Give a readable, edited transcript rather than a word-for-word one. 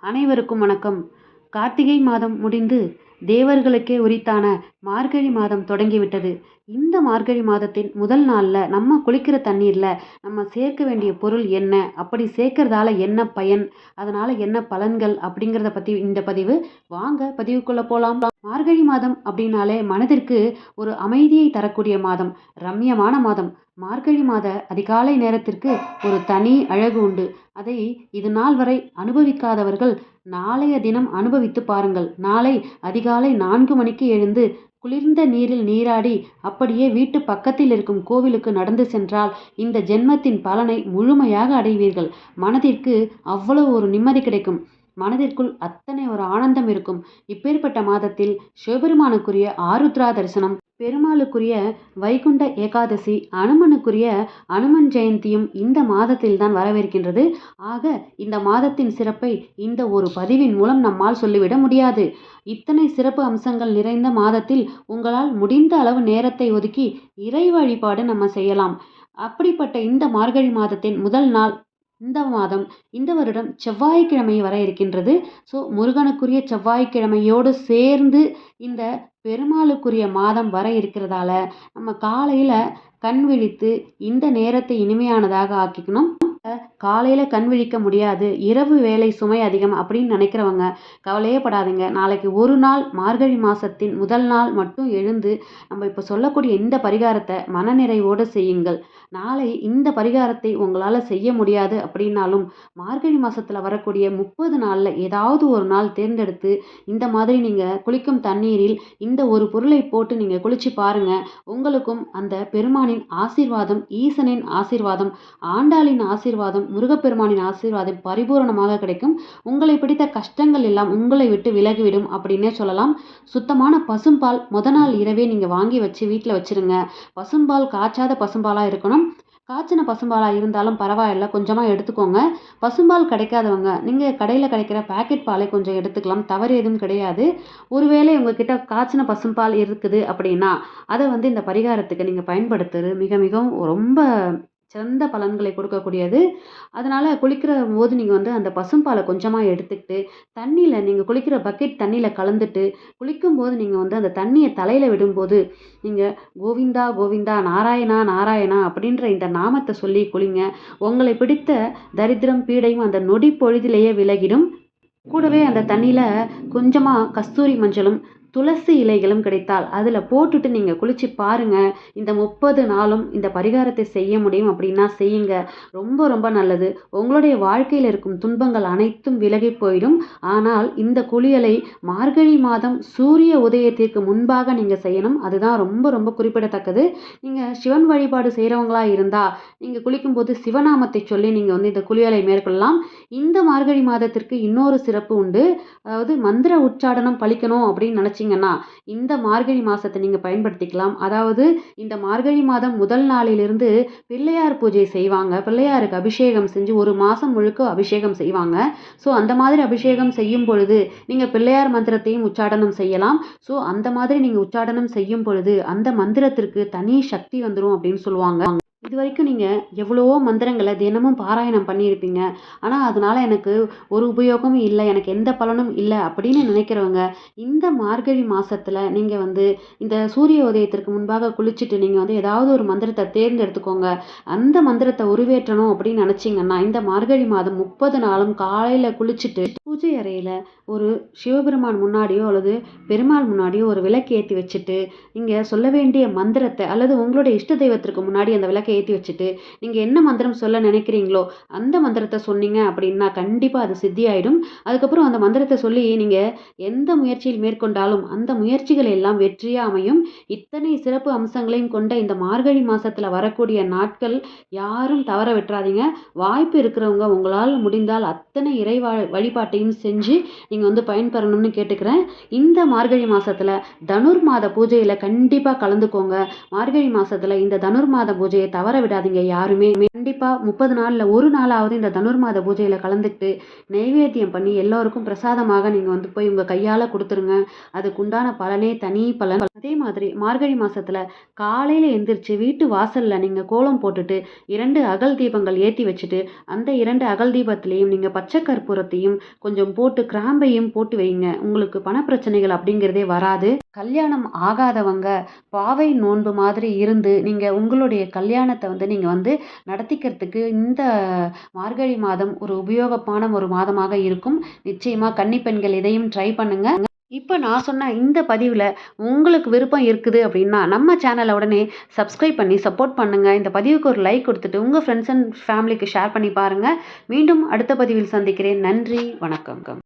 அனைவருக்கும் வணக்கம். கார்த்திகை மாதம் முடிந்து தேவர்களுக்கே உரித்தான மார்கழி மாதம் தொடங்கிவிட்டது. இந்த மார்கழி மாதத்தின் முதல் நாள்ல நம்ம குளிக்கிற தண்ணீர்ல நம்ம சேர்க்க வேண்டிய பொருள் என்ன? அப்படி சேர்க்கறதால என்ன பயன்? அதனால என்ன பலன்கள்? அப்படிங்கிறத பத்தி இந்த பதிவு. வாங்க பதிவுக்குள்ள போலாம். மார்கழி மாதம் அப்படின்னாலே மனதிற்கு ஒரு அமைதியை தரக்கூடிய மாதம், ரம்யமான மாதம். மார்கழி மாத அதிகாலை நேரத்திற்கு ஒரு தனி அழகு உண்டு. அதை இது நாள் வரை அனுபவிக்காதவர்கள் நாளைய தினம் அனுபவித்து பாருங்கள். நாளை அதிகாலை 4 மணிக்கு எழுந்து குளிர்ந்த நீரில் நீராடி அப்படியே வீட்டு பக்கத்தில் இருக்கும் கோவிலுக்கு நடந்து சென்றால் இந்த ஜென்மத்தின் பலனை முழுமையாக அடைவீர்கள். மனதிற்கு அவ்வளவு ஒரு நிம்மதி கிடைக்கும். மனதிற்குள் அத்தனை ஒரு ஆனந்தம் இருக்கும். இப்பேற்பட்ட மாதத்தில் சிவபெருமானுக்குரிய ஆருத்ரா தரிசனம், பெருமாளுக்குரிய வைகுண்ட ஏகாதசி, அனுமனுக்குரிய அனுமன் ஜெயந்தியும் இந்த மாதத்தில் தான் வரவிருக்கின்றது. ஆக இந்த மாதத்தின் சிறப்பை இந்த ஒரு பதிவின் மூலம் நம்மால் சொல்லிவிட முடியாது. இத்தனை சிறப்பு அம்சங்கள் நிறைந்த மாதத்தில் உங்களால் முடிந்த அளவு நேரத்தை ஒதுக்கி இறை வழிபாடு நம்ம செய்யலாம். அப்படிப்பட்ட இந்த மார்கழி மாதத்தின் முதல் நாள் இந்த மாதம், இந்த வருடம் செவ்வாய்க்கிழமை வர இருக்கின்றது. ஸோ முருகனுக்குரிய செவ்வாய்க்கிழமையோடு சேர்ந்து இந்த பெருமாளுக்குரிய மாதம் வர இருக்கிறதால நம்ம காலையில் கண் விழித்து இந்த நேரத்தை இனிமையானதாக ஆக்கிக்கணும். காலையில் கண் விழிக்க முடியாது, இரவு வேலை சுமை அதிகம் அப்படின்னு நினைக்கிறவங்க கவலையே படாதீங்க. நாளைக்கு ஒரு நாள் மார்கழி மாதத்தின் முதல் நாள் மட்டும் எழுந்து நம்ம இப்போ சொல்லக்கூடிய இந்த பரிகாரத்தை மனநிறைவோடு செய்யுங்கள். நாளை இந்த பரிகாரத்தை உங்களால் செய்ய முடியாது அப்படின்னாலும் மார்கழி மாதத்தில் வரக்கூடிய 30 நாளில் ஏதாவது ஒரு நாள் தேர்ந்தெடுத்து இந்த மாதிரி நீங்கள் குளிக்கும் தண்ணீரில் இந்த ஒரு பொருளை போட்டு நீங்கள் குளிச்சு பாருங்கள். உங்களுக்கும் அந்த பெருமானின் ஆசீர்வாதம், ஈசனின் ஆசீர்வாதம், ஆண்டாளின் ஆசீர்வாதம், முருகப்பெருமானின் ஆசீர்வாதம் பரிபூரணமாக கிடைக்கும். உங்களை பிடித்த கஷ்டங்கள் எல்லாம் உங்களை விட்டு விலகிவிடும் அப்படின்னே சொல்லலாம். சுத்தமான பசும்பால் நாள் இரவே நீங்கள் வாங்கி வச்சு வீட்டில் வச்சிருங்க. பசும்பால் காய்ச்சாத பசும்பாலாக இருக்கணும். காய்ச்சின பசும்பாலாக இருந்தாலும் பரவாயில்ல, கொஞ்சமாக எடுத்துக்கோங்க. பசும்பால் கிடைக்காதவங்க நீங்கள் கடையில் கிடைக்கிற பேக்கெட் பாலை கொஞ்சம் எடுத்துக்கலாம், தவறு எதுவும் கிடையாது. ஒருவேளை உங்ககிட்ட காய்ச்சின பசும்பால் இருக்குது அப்படின்னா அதை இந்த பரிகாரத்துக்கு நீங்கள் பயன்படுத்துறது மிக மிகவும் ரொம்ப சிறந்த பலன்களை கொடுக்கக்கூடியது. அதனால் குளிக்கிற போது நீங்கள் அந்த பசும்பாலை கொஞ்சமாக எடுத்துக்கிட்டு தண்ணியில் நீங்கள் குளிக்கிற பக்கெட் தண்ணியில் கலந்துட்டு குளிக்கும்போது நீங்கள் அந்த தண்ணியை தலையில் விடும்போது நீங்கள் கோவிந்தா கோவிந்தா நாராயணா நாராயணா அப்படின்ற இந்த நாமத்தை சொல்லி குளிங்க. உங்களை பிடித்த தரித்திரம் பீடையும் அந்த நொடி பொழுதிலேயே விலகிடும். கூடவே அந்த தண்ணியில் கொஞ்சமாக கஸ்தூரி மஞ்சளும் துளசி இலைகளும் கிடைத்தால் அதில் போட்டுட்டு நீங்கள் குளிச்சு பாருங்கள். இந்த 30 நாளும் இந்த பரிகாரத்தை செய்ய முடியும் அப்படின்னா செய்யுங்க. ரொம்ப ரொம்ப நல்லது. உங்களுடைய வாழ்க்கையில் இருக்கும் துன்பங்கள் அனைத்தும் விலகி போயிடும். ஆனால் இந்த குளியலை மார்கழி மாதம் சூரிய உதயத்திற்கு முன்பாக நீங்கள் செய்யணும். அதுதான் ரொம்ப ரொம்ப குறிப்பிடத்தக்கது. நீங்கள் சிவன் வழிபாடு செய்கிறவங்களா இருந்தால் நீங்கள் குளிக்கும்போது சிவநாமத்தை சொல்லி நீங்கள் இந்த குளியலை மேற்கொள்ளலாம். இந்த மார்கழி மாதத்திற்கு இன்னொரு சிறப்பு உண்டு. அதாவது மந்திர உச்சாடனம் பலிக்கணும் அப்படின்னு நினச்சி இந்த மார்கழி மாசத்தை நீங்க பயன்படுத்திக்கலாம். அதாவது இந்த மார்கழி மாதம் முதல் நாளிலிருந்து பிள்ளையார் பூஜை செய்வாங்க. பிள்ளையாருக்கு அபிஷேகம் செஞ்சு ஒரு மாசம் முழுக்க அபிஷேகம் செய்வாங்க. ஸோ அந்த மாதிரி அபிஷேகம் செய்யும் பொழுது நீங்க பிள்ளையார் மந்திரத்தையும் உச்சாடனம் செய்யலாம். ஸோ அந்த மாதிரி நீங்க உச்சாடனம் செய்யும் பொழுது அந்த மந்திரத்திற்கு தனி சக்தி வந்துடும் அப்படின்னு சொல்லுவாங்க. இது வரைக்கும் நீங்கள் எவ்வளவோ மந்திரங்களை தினமும் பாராயணம் பண்ணியிருப்பீங்க. ஆனால் அதனால் எனக்கு ஒரு உபயோகமும் இல்லை, எனக்கு எந்த பலனும் இல்லை அப்படின்னு நினைக்கிறவங்க இந்த மார்கழி மாதத்தில் நீங்கள் இந்த சூரிய உதயத்திற்கு முன்பாக குளிச்சுட்டு நீங்கள் ஏதாவது ஒரு மந்திரத்தை தேர்ந்தெடுத்துக்கோங்க. அந்த மந்திரத்தை உருவேற்றணும் அப்படின்னு நினச்சிங்கன்னா இந்த மார்கழி மாதம் 30 நாளும் காலையில் குளிச்சுட்டு பூஜை அறையில் ஒரு சிவபெருமான் முன்னாடியோ அல்லது பெருமாள் முன்னாடியோ ஒரு விளக்கு ஏற்றி வச்சுட்டு நீங்கள் சொல்ல வேண்டிய மந்திரத்தை அல்லது உங்களுடைய இஷ்ட தெய்வத்திற்கு முன்னாடி அந்த விளக்கை ஏற்றி வச்சுட்டு நீங்கள் என்ன மந்திரம் சொல்ல நினைக்கிறீங்களோ அந்த மந்திரத்தை சொன்னீங்க அப்படின்னா கண்டிப்பாக அது சித்தி ஆயிடும். அதுக்கப்புறம் அந்த மந்திரத்தை சொல்லி நீங்கள் எந்த முயற்சியில் மேற்கொண்டாலும் அந்த முயற்சிகள் எல்லாம் வெற்றியாக அமையும். இத்தனை சிறப்பு அம்சங்களையும் கொண்ட இந்த மார்கழி மாதத்தில் வரக்கூடிய நாட்கள் யாரும் தவற விட்டுறாதீங்க. வாய்ப்பு இருக்கிறவங்க உங்களால் முடிந்தால் அத்தனை இறை வழிபாட்டையும் செஞ்சு நீங்கள் பயன்பெறணும்னு கேட்டுக்கிறேன். இந்த மார்கழி மாதத்தில் தனுர் மாத பூஜையில் கண்டிப்பாக கலந்துக்கோங்க. மார்கழி மாதத்தில் இந்த தனுர் மாத பூஜையை தவற விடாதீங்க யாருமே. கண்டிப்பாக 30 நாளில் ஒரு நாளாவது இந்த தனுர்மாத பூஜையில் கலந்துக்கிட்டு நைவேத்தியம் பண்ணி எல்லோருக்கும் பிரசாதமாக நீங்கள் வந்து போய் உங்கள் கையால் கொடுத்துருங்க. அதுக்குண்டான பலனே தனி பலன். அதே மாதிரி மார்கழி மாதத்தில் காலையில் எந்திரிச்சு வீட்டு வாசலில் நீங்கள் கோலம் போட்டுட்டு 2 அகல் தீபங்கள் ஏற்றி வச்சுட்டு அந்த 2 அகல் தீபத்திலையும் நீங்கள் பச்சை கற்பூரத்தையும் கொஞ்சம் போட்டு கிராம்பையும் போட்டு வைங்க. உங்களுக்கு பணப்பிரச்சனைகள் அப்படிங்கிறதே வராது. கல்யாணம் ஆகாதவங்க பாவை நோன்பு மாதிரி இருந்து நீங்கள் உங்களுடைய கல்யாணத்தை வந்து நீங்கள் வந்து நடத்திக்கிறதுக்கு இந்த மார்கழி மாதம் ஒரு உபயோகமான ஒரு மாதமாக இருக்கும். நிச்சயமாக கன்னிப்பெண்கள் இதையும் ட்ரை பண்ணுங்க. இப்போ நான் சொன்ன இந்த பதிவில் உங்களுக்கு விருப்பம் இருக்குது அப்படின்னா நம்ம சேனலை உடனே சப்ஸ்கிரைப் பண்ணி சப்போர்ட் பண்ணுங்கள். இந்த பதிவுக்கு ஒரு லைக் கொடுத்துட்டு உங்கள் ஃப்ரெண்ட்ஸ் அண்ட் ஃபேமிலிக்கு ஷேர் பண்ணி பாருங்கள். மீண்டும் அடுத்த பதிவில் சந்திக்கிறேன். நன்றி, வணக்கம்.